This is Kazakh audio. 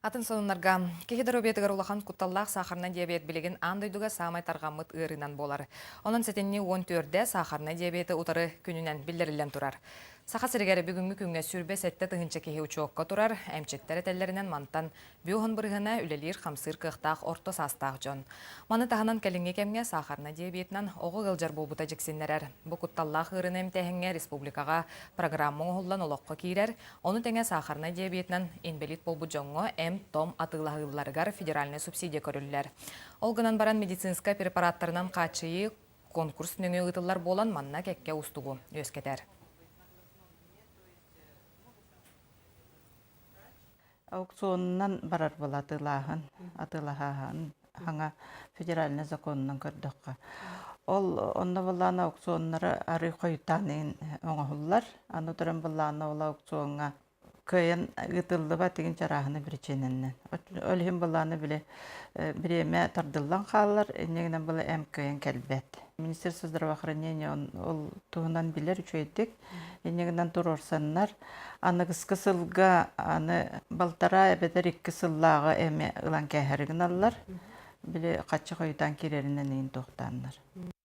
Атын сонунарга кехидер обиетигер улахан кутталлах сахарна диабет билеген андойдуга самай таргаммыт ырынан болар. Онын сетенни 14-де сахарна диабеты утары күнүнен билдирилен турар. Саха сиригери бүгүнгү күнгө сүрбе сетте тыгынча кехи учуокка турар, эмчеттер этеллеринен мантан бюхон бырыгына үлелир хамсыр кыхтаах орто састаах жон. Маны таханан калинге кемге сахарна диабетинан ого гылжар болбута жексиннерер. Бу кутталлах ырын эмтехенге республикага программа оголлан олокко кирер, оны теңе сахарна диабетинан инвалид болбу жоңго том атылағыларғар федеральный субсидия көрілілер. Олғынан баран медицинска препараттарынан қачыйы конкурс нөңе ұтылар болан манна кәкке ұстуғу өскетер. Аукционнан барар бұл атылағын хаңа федеральный законынан көрдіққа. Ол онна болан аукционнары ары қойытанын оңағылар. Аны тұрын болан ол аукционға көйен ұтылды ба теген жарағыны бір ченінен. Өлхен боланы біле біреме тардылдан қалылар, негінен біле әм көйен кәлбет. Министерство здравоохранения ол туғынан білер үшөйдік. Негінен тұр орсаннар. Аны қысқы сылға, аны балтара әбетер екі сыллағы әме ұлан кәхәрігін алылар. Біле қатшы қойдан керерінен ең тоқтанылар.